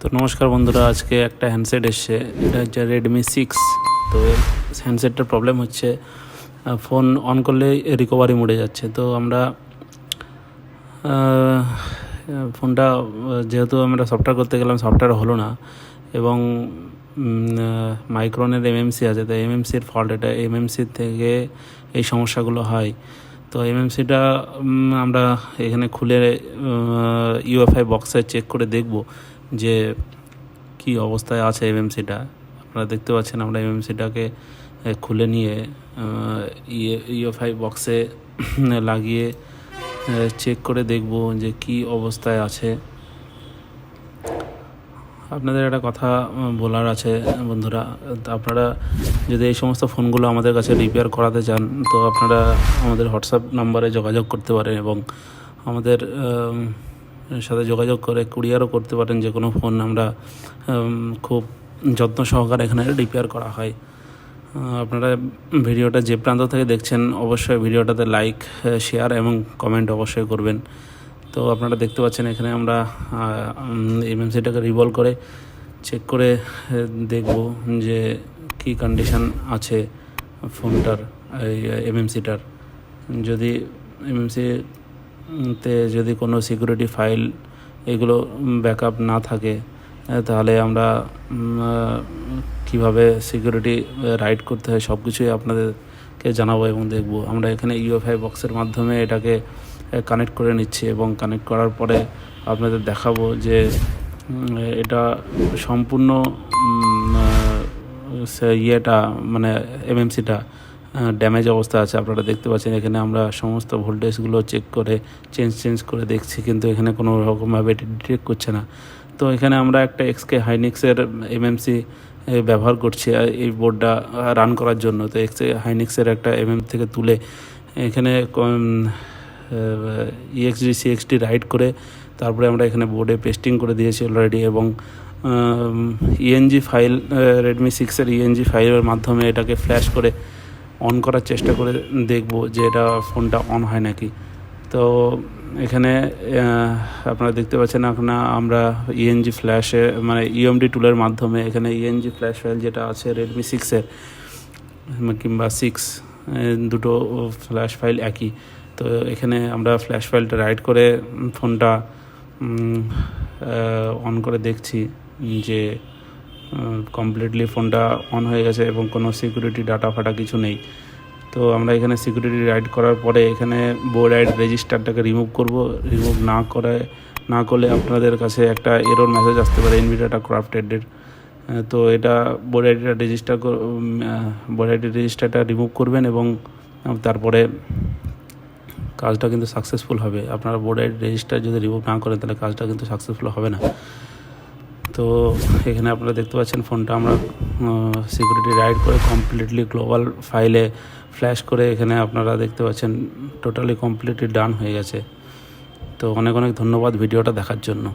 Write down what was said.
তো নমস্কার বন্ধুরা, আজকে একটা হ্যান্ডসেট এসছে। এটা হচ্ছে রেডমি 6। তো হ্যান্ডসেটটার প্রবলেম হচ্ছে ফোন অন করলে রিকভারি মোডে যাচ্ছে। তো আমরা ফোনটা যেহেতু আমরা সফটওয়্যার করতে গেলাম, সফটওয়্যার হলো না, এবং মাইক্রনের এমএমসি আছে। তো এমএমসির ফল্ট, এটা এমএমসির থেকে এই সমস্যাগুলো হয়। তো এমএমসিটা আমরা এখানে খুলে ইউএফআই বক্সে চেক করে দেখব যে কি অবস্থায় আছে এমএমসিটা। আপনারা দেখতে পাচ্ছেন আমরা এমএমসিটাকে খুলে নিয়ে ইউএফআই বক্সে লাগিয়ে চেক করে দেখব যে কি অবস্থায় আছে। আপনাদের একটা কথা বলার আছে বন্ধুরা, আপনারা যদি এই সমস্ত ফোনগুলো আমাদের কাছে রিপেয়ার করাতে চান, তো আপনারা আমাদের হোয়াটসঅ্যাপ নাম্বারে যোগাযোগ করতে পারেন এবং আমাদের সাথে যোগাযোগ করে কুরিয়ারও করতে পারেন। যে কোনো ফোন আমরা খুব যত্ন সহকারে এখানে রিপেয়ার করা হয়। আপনারা ভিডিওটা যে প্রান্ত থেকে দেখছেন, অবশ্যই ভিডিওটাতে লাইক, শেয়ার এবং কমেন্ট অবশ্যই করবেন। তো আপনারা দেখতে পাচ্ছেন এখানে আমরা এমএমসিটাকে রিভলভ করে চেক করে দেখব যে কি কন্ডিশন আছে ফোনটার, এই এমএমসিটার। যদি এমএমসিতে যদি কোনো সিকিউরিটি ফাইল এগুলো ব্যাকআপ না থাকে, তাহলে আমরা কিভাবে সিকিউরিটি রাইট করতে হয় সব কিছুই আপনাদেরকে জানাবো এবং দেখব। আমরা এখানে ইউএফআই বক্সের মাধ্যমে এটাকে কানেক্ট করে নিচ্ছি এবং কানেক্ট করার পরে আপনাদের দেখাবো যে এটা সম্পূর্ণ ইয়েটা মানে এমএমসিটা ড্যামেজ অবস্থা আছে। আপনারা দেখতে পাচ্ছেন এখানে আমরা সমস্ত ভোল্টেজগুলো চেক করে চেঞ্জ করে দেখছি, কিন্তু এখানে কোনো রকমভাবে ডিটেক্ট করছে না। তো এখানে আমরা একটা এক্সকে হাইনিক্সের এমএমসি ব্যবহার করছি এই বোর্ডটা রান করার জন্য। তো এক্সকে হাইনিক্সের একটা থেকে তুলে এখানে EXD CXD রাইট করে তারপরে আমরা এখানে বোর্ডে পেস্টিং করে দিয়েছি অলরেডি, এবং ENG ফাইল, রেডমি 6-এর ENG ফাইলের মাধ্যমে এটাকে ফ্ল্যাশ করে অন করার চেষ্টা করে দেখব যে এটা ফোনটা অন হয় নাকি। তো এখানে আপনারা দেখতে পাচ্ছেন আমরা ENG ফ্ল্যাশে মানে EMD টুলের মাধ্যমে এখানে ENG ফ্ল্যাশ ফাইল যেটা আছে রেডমি 6-এর কিংবা 6 দুটো ফ্ল্যাশ ফাইল একই। তো এখানে আমরা ফ্ল্যাশ ফাইলটা রাইট করে ফোনটা অন করে দেখছি যে কমপ্লিটলি ফোনটা অন হয়ে গেছে এবং কোনো সিকিউরিটি ডাটা ফাটা কিছু নেই। তো আমরা এখানে সিকিউরিটি রাইট করার পরে এখানে বোর্ড আইড রেজিস্টারটাকে রিমুভ করব। রিমুভ না করলে আপনাদের কাছে একটা এরর মেসেজ আসতে পারে, এনভিডিয়া করাপ্টেডের। তো এটা বোর্ড আইডি রেজিস্টারটা রিমুভ করবেন এবং তারপরে কাজটা কিন্তু সাকসেসফুল হবে। আপনারা বোর্ড আইডি রেজিস্টার যদি রিমুভ না করেন তাহলে কাজটা কিন্তু সাকসেসফুল হবে না। তো এখানে আপনারা দেখতে পাচ্ছেন ফোনটা আমরা সিকিউরিটি রাইট করে কমপ্লিটলি গ্লোবাল ফাইলে ফ্ল্যাশ করে এখানে আপনারা দেখতে পাচ্ছেন টোটালি কমপ্লিটলি ডান হয়ে গেছে। তো অনেক ধন্যবাদ ভিডিওটা দেখার জন্য।